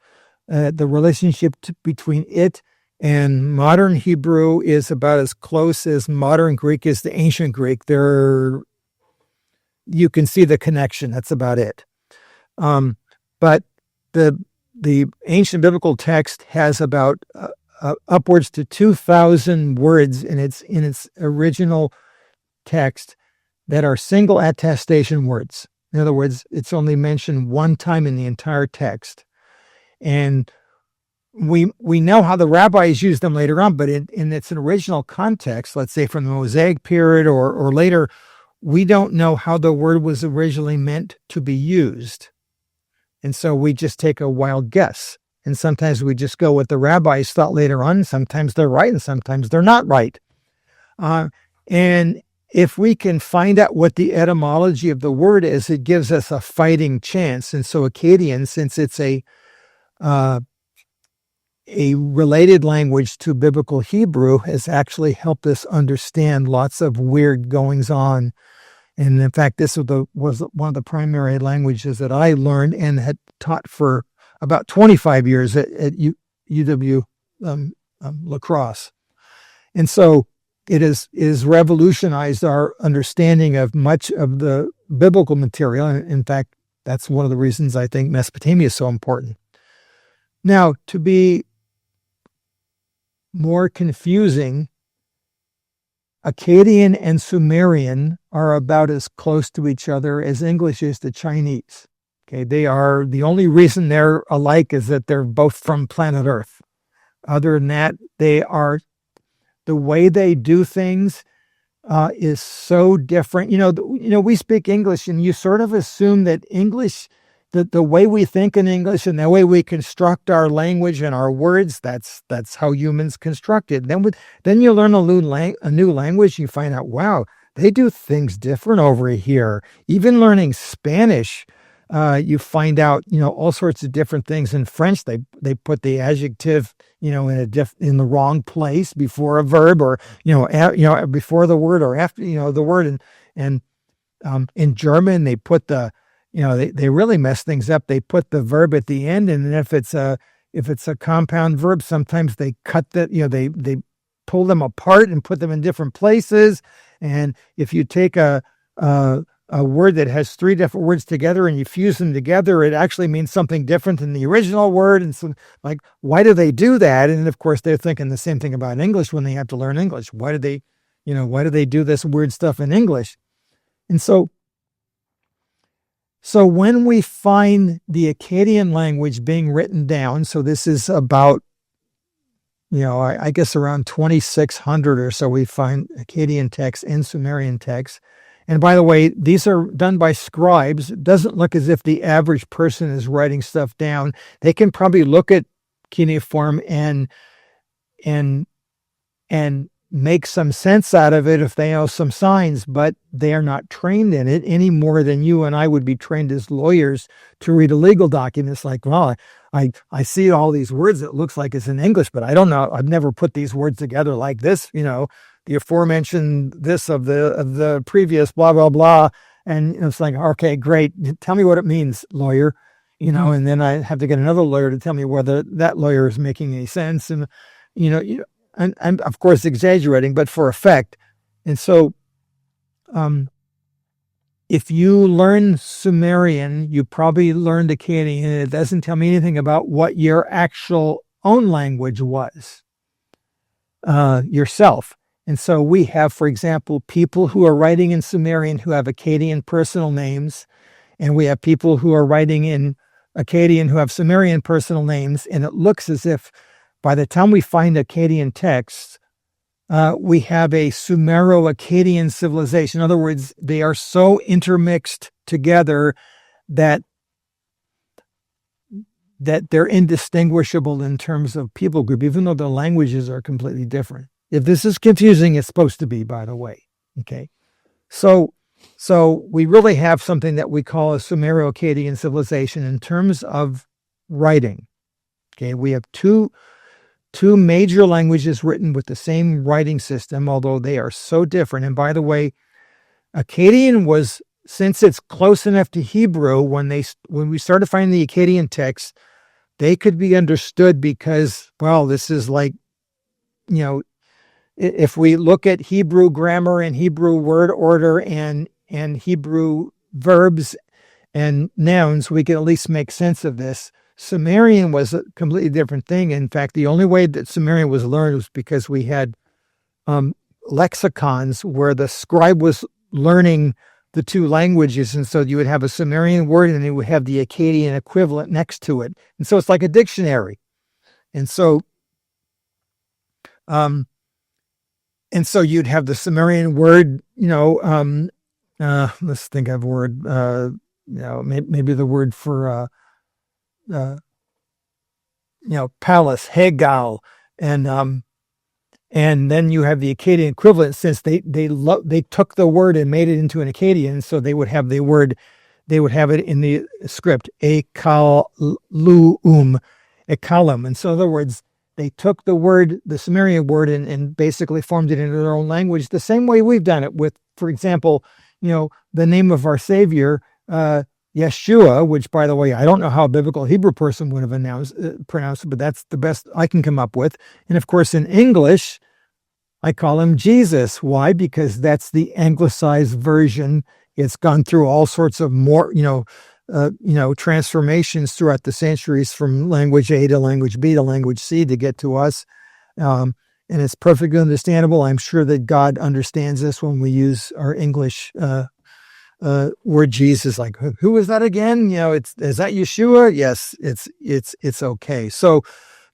The relationship between it and modern Hebrew is about as close as modern Greek is to ancient Greek. You can see the connection. That's about it. But the ancient biblical text has about upwards to 2,000 words in its original text that are single attestation words. In other words, it's only mentioned one time in the entire text. And we know how the rabbis used them later on, but in its original context, let's say from the Mosaic period or later, we don't know how the word was originally meant to be used. And so we just take a wild guess. And sometimes we just go with the rabbis thought later on. Sometimes they're right and sometimes they're not right. And if we can find out what the etymology of the word is, it gives us a fighting chance. And so Akkadian, since it's a related language to Biblical Hebrew, has actually helped us understand lots of weird goings on. And in fact, this was one of the primary languages that I learned and had taught for about 25 years at UW La Crosse. And so it is revolutionized our understanding of much of the biblical material. And in fact, that's one of the reasons I think Mesopotamia is so important. Now, to be more confusing, Akkadian and Sumerian are about as close to each other as English is to Chinese. Okay, they are, the only reason they're alike is that they're both from planet Earth. Other than that, they are, the way they do things is so different. You know, we speak English, and you sort of assume that English, that the way we think in English and the way we construct our language and our words, that's how humans construct it. Then you learn a new language, you find out, wow, they do things different over here. Even learning Spanish, you find out, all sorts of different things. In French, they put the adjective, in the wrong place before a verb, or before the word or after the word. And in German, they put the they really mess things up. They put the verb at the end, and then if it's a compound verb, sometimes they cut that. They pull them apart and put them in different places. And if you take a a word that has three different words together and you fuse them together, it actually means something different than the original word. And so, like, why do they do that? And of course, they're thinking the same thing about English when they have to learn English. Why do they do this weird stuff in English? And so when we find the Akkadian language being written down, so this is about, I guess around 2600 or so, we find Akkadian texts and Sumerian texts. And by the way, these are done by scribes. It doesn't look as if the average person is writing stuff down. They can probably look at cuneiform and make some sense out of it if they know some signs, but they are not trained in it any more than you and I would be trained as lawyers to read a legal document. It's like, well, I see all these words. It looks like it's in English, but I don't know. I've never put these words together like this, the aforementioned this of the previous blah, blah, blah. And it's like, okay, great. Tell me what it means, lawyer, and then I have to get another lawyer to tell me whether that lawyer is making any sense. And, I'm of course exaggerating, but for effect. And so, if you learn Sumerian, you probably learned Akkadian, and it doesn't tell me anything about what your actual own language was yourself. And so we have, for example, people who are writing in Sumerian who have Akkadian personal names, and we have people who are writing in Akkadian who have Sumerian personal names, and it looks as if by the time we find Akkadian texts, we have a Sumero-Akkadian civilization. In other words, they are so intermixed together that they're indistinguishable in terms of people group, even though the languages are completely different. If this is confusing, it's supposed to be, by the way. Okay. So we really have something that we call a Sumero-Akkadian civilization in terms of writing. Okay. We have two major languages written with the same writing system, although they are so different. And by the way, Akkadian was, since it's close enough to Hebrew, when we started finding the Akkadian texts, they could be understood because, well, this is like, if we look at Hebrew grammar and Hebrew word order and Hebrew verbs and nouns, we can at least make sense of this. Sumerian was a completely different thing. In fact, the only way that Sumerian was learned was because we had lexicons where the scribe was learning the two languages. And so you would have a Sumerian word and it would have the Akkadian equivalent next to it. And so it's like a dictionary. And so you'd have the Sumerian word, let's think of a word, maybe the word for, palace, Hegal, and then you have the Akkadian equivalent, since they took the word and made it into an Akkadian, so they would have it in the script, ekalum. And so in other words, they took the Sumerian word, and basically formed it into their own language, the same way we've done it with, for example, the name of our Savior, Yeshua, which, by the way, I don't know how a biblical Hebrew person would have pronounced it, but that's the best I can come up with. And of course, in English, I call him Jesus. Why? Because that's the anglicized version. It's gone through all sorts of more, transformations throughout the centuries, from language A to language B to language C to get to us. And it's perfectly understandable. I'm sure that God understands this when we use our English word Jesus, like, who is that again? Is that Yeshua? Yes, it's okay. So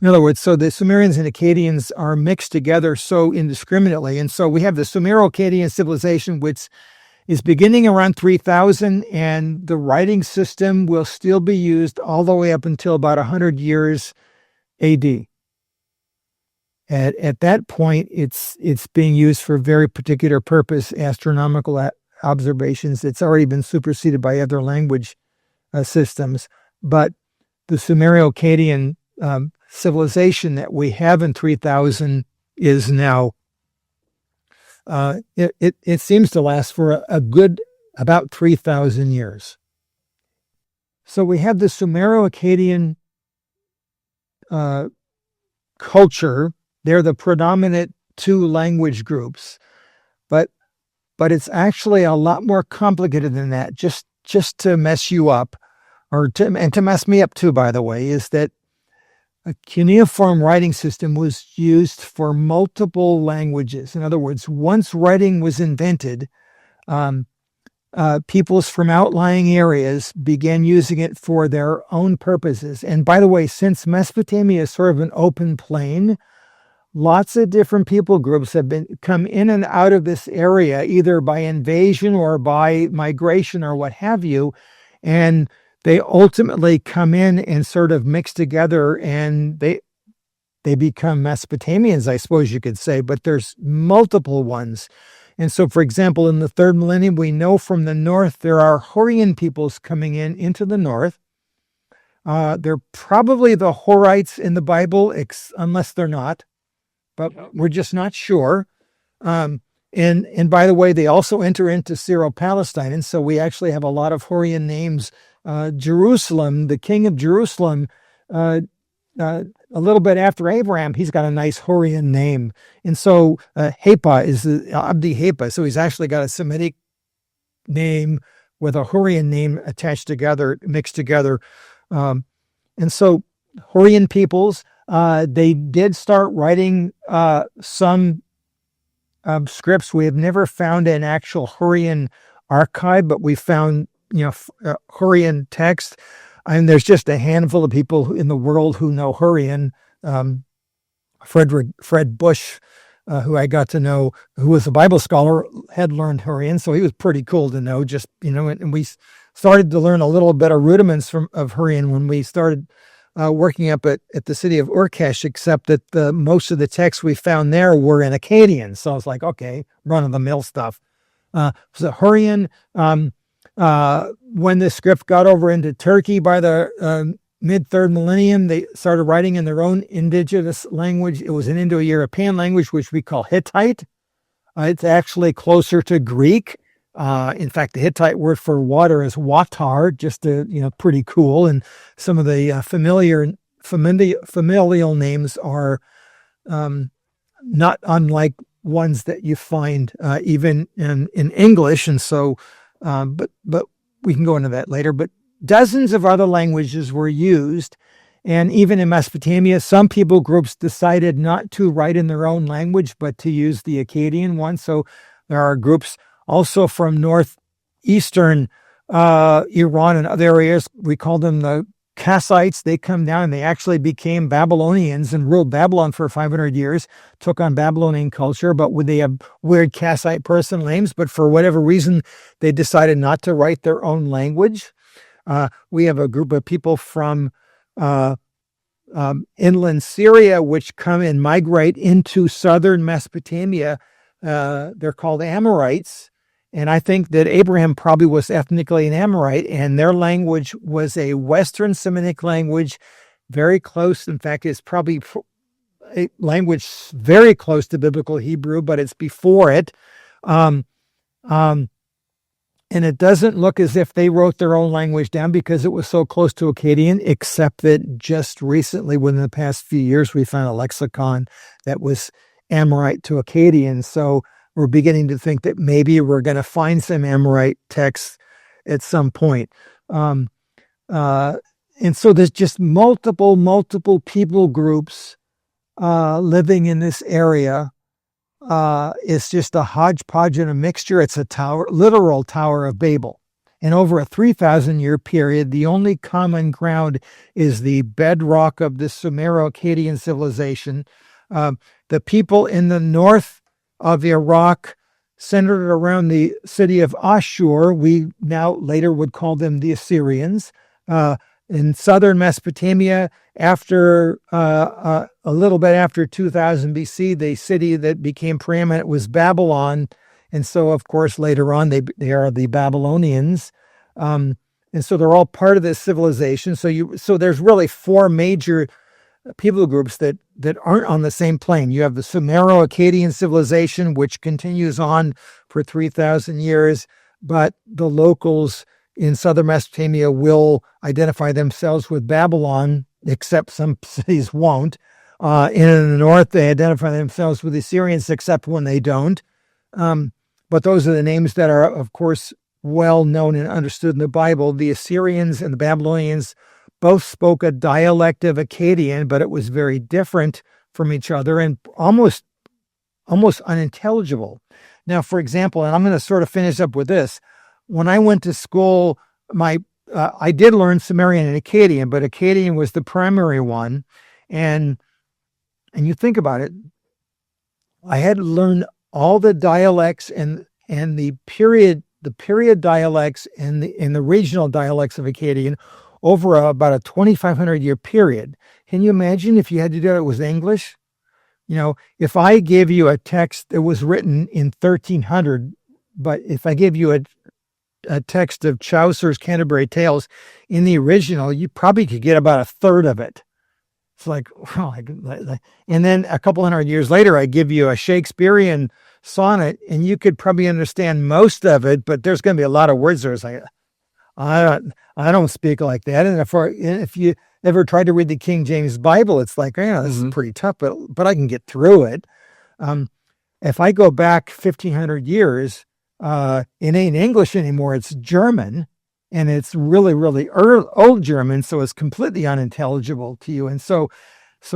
in other words, so the Sumerians and Akkadians are mixed together so indiscriminately. And so we have the Sumero-Akkadian civilization, which is beginning around 3000, and the writing system will still be used all the way up until about 100 years AD. At that point, it's being used for a very particular purpose, astronomical observations. It's already been superseded by other language systems. But the Sumero-Akkadian civilization that we have in 3000 is now, it seems to last for a good about 3,000 years. So we have the Sumero-Akkadian culture. They're the predominant two language groups. But but it's actually a lot more complicated than that. Just to mess you up, and to mess me up too, by the way, is that a cuneiform writing system was used for multiple languages. In other words, once writing was invented, peoples from outlying areas began using it for their own purposes. And by the way, since Mesopotamia is sort of an open plain, lots of different people groups have come in and out of this area, either by invasion or by migration or what have you. And they ultimately come in and sort of mix together, and they become Mesopotamians, I suppose you could say, but there's multiple ones. And so, for example, in the third millennium, we know from the north there are Hurrian peoples coming into the north. They're probably the Horites in the Bible, unless they're not, but we're just not sure. And by the way, they also enter into Syro-Palestine, and so we actually have a lot of Hurrian names. Jerusalem, the king of Jerusalem, a little bit after Abraham, he's got a nice Hurrian name. And so Hapa is Abdi Hapa. So he's actually got a Semitic name with a Hurrian name attached together, mixed together. And so Hurrian peoples, they did start writing some scripts. We have never found an actual Hurrian archive, but we found, Hurrian text. And there's just a handful of people in the world who know Hurrian. Fred Bush, who I got to know, who was a Bible scholar, had learned Hurrian, so he was pretty cool to know. And we started to learn a little bit of rudiments of Hurrian when we started working up at the city of Urkesh, except that most of the texts we found there were in Akkadian. So I was like, okay, run-of-the-mill stuff. So Hurrian. When the script got over into Turkey by the mid-third millennium, they started writing in their own indigenous language. It was an Indo-European language, which we call Hittite. It's actually closer to Greek. In fact, the Hittite word for water is watar, just pretty cool. And some of the familial names are not unlike ones that you find even in English. And so but we can go into that later. But dozens of other languages were used. And even in Mesopotamia, some people groups decided not to write in their own language, but to use the Akkadian one. So there are groups also from northeastern Iran and other areas. We call them the Kassites. They come down and they actually became Babylonians and ruled Babylon for 500 years, took on Babylonian culture, but they have weird Kassite personal names. But for whatever reason, they decided not to write their own language. We have a group of people from inland Syria, which come and migrate into southern Mesopotamia. They're called Amorites. And I think that Abraham probably was ethnically an Amorite, and their language was a Western Semitic language, very close. In fact, it's probably a language very close to Biblical Hebrew, but it's before it. And it doesn't look as if they wrote their own language down because it was so close to Akkadian, except that just recently, within the past few years, we found a lexicon that was Amorite to Akkadian. So we're beginning to think that maybe we're going to find some Amorite texts at some point. And so there's just multiple people groups living in this area. It's just a hodgepodge and a mixture. It's a literal Tower of Babel. And over a 3,000-year period, the only common ground is the bedrock of the Sumero-Akkadian civilization. The people in the north of Iraq, centered around the city of Ashur, we now later would call them the Assyrians. In southern Mesopotamia, after a little bit after 2000 BC, the city that became preeminent was Babylon, and so of course later on they are the Babylonians, and so they're all part of this civilization. So there's really four major people groups that aren't on the same plane. You have the Sumero-Akkadian civilization, which continues on for 3,000 years, but the locals in southern Mesopotamia will identify themselves with Babylon, except some cities won't. And in the north, they identify themselves with the Assyrians, except when they don't. but those are the names that are, of course, well known and understood in the Bible. The Assyrians and the Babylonians both spoke a dialect of Akkadian, but it was very different from each other and almost unintelligible. Now, for example, and I'm going to sort of finish up with this. When I went to school, I did learn Sumerian and Akkadian, but Akkadian was the primary one. And you think about it, I had to learn all the dialects and the period dialects and the regional dialects of Akkadian over about a 2,500 year period. Can you imagine if you had to do it with English? If I gave you a text that was written in 1300, but if I gave you a text of Chaucer's Canterbury Tales in the original, you probably could get about a third of it. It's like, and then a couple hundred years later, I give you a Shakespearean sonnet, and you could probably understand most of it, but there's going to be a lot of words there. It's like, I don't speak like that. And if you ever tried to read the King James Bible, it's like, this is pretty tough, but I can get through it. If I go back 1,500 years, it ain't English anymore. It's German, and it's really, really old German, so it's completely unintelligible to you. And so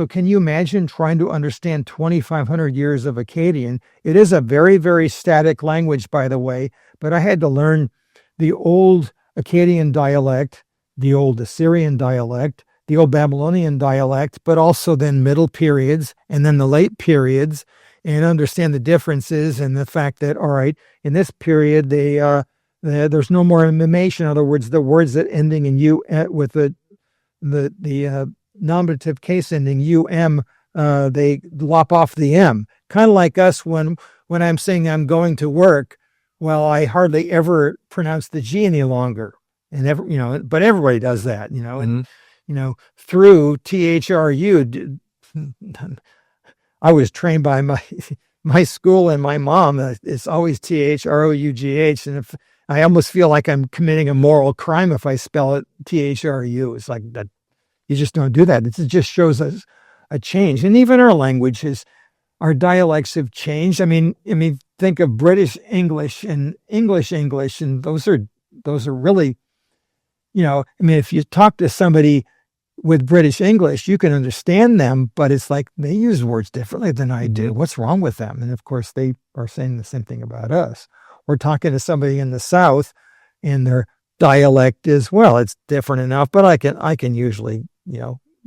can you imagine trying to understand 2,500 years of Akkadian? It is a very, very static language, by the way, but I had to learn the old Akkadian dialect, the old Assyrian dialect, the old Babylonian dialect, but also then middle periods and then the late periods, and understand the differences and the fact that, all right, in this period, there's no more mimation. In other words, the words that ending in U with the nominative case ending UM, they lop off the M. Kind of like us when I'm saying I'm going to work, well, I hardly ever pronounce the G any longer. And but everybody does that, and through THRU. I was trained by my school and my mom. It's always THROUGH, and if I almost feel like I'm committing a moral crime if I spell it THRU. It's like that. You just don't do that. It just shows us a change. And even our languages, our dialects have changed. I mean, think of British English and English, and those are really, if you talk to somebody with British English, you can understand them, but it's like they use words differently than I do. What's wrong with them? And of course, they are saying the same thing about us. We're talking to somebody in the South, and their dialect is, well, it's different enough, but I can usually,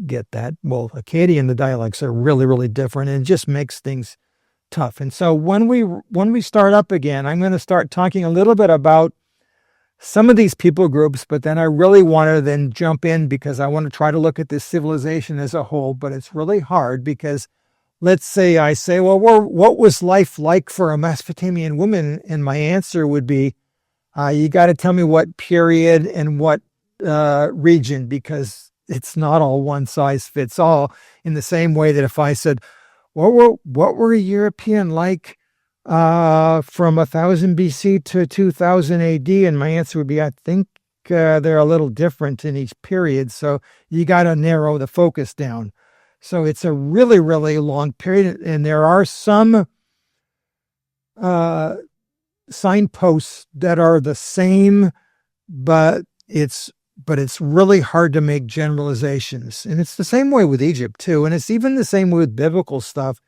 get that. Well, Akkadian, the dialects are really, really different, and it just makes things tough. And so when we start up again, I'm going to start talking a little bit about some of these people groups, but then I really want to then jump in because I want to try to look at this civilization as a whole, but it's really hard because let's say I say, well, what was life like for a Mesopotamian woman? And my answer would be, you got to tell me what period and what region, because it's not all one size fits all, in the same way that if I said, what were European like from 1000 BC to 2000 AD? And my answer would be, I think they're a little different in each period. So you got to narrow the focus down. So it's a really, really long period. And there are some signposts that are the same, but it's really hard to make generalizations. And it's the same way with Egypt too. And it's even the same with biblical stuff,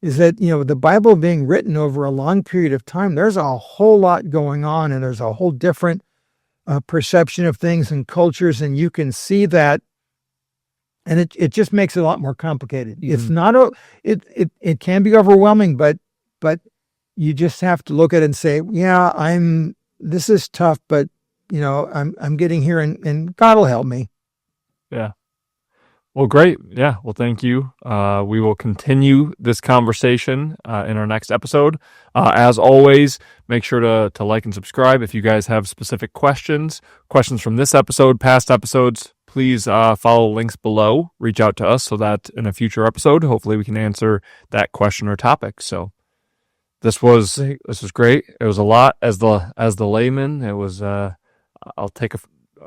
is that, the Bible being written over a long period of time, there's a whole lot going on, and there's a whole different perception of things and cultures. And you can see that, and it just makes it a lot more complicated. Mm-hmm. It's not, it can be overwhelming, but you just have to look at it and say, yeah, this is tough, but I'm getting here, and God will help me. Yeah. Well, great. Yeah. Well, thank you. We will continue this conversation in our next episode. As always, make sure to like and subscribe. If you guys have specific questions from this episode, past episodes, please follow links below. Reach out to us so that in a future episode, hopefully we can answer that question or topic. So this was great. It was a lot as the layman. It was. I'll take a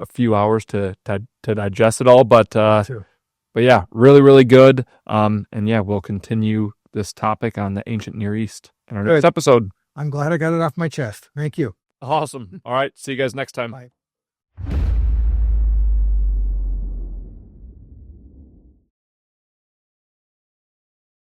few hours to digest it all, but Sure. But yeah, really, really good. And yeah, we'll continue this topic on the ancient Near East in our next episode. I'm glad I got it off my chest. Thank you. Awesome. All right. See you guys next time. Bye.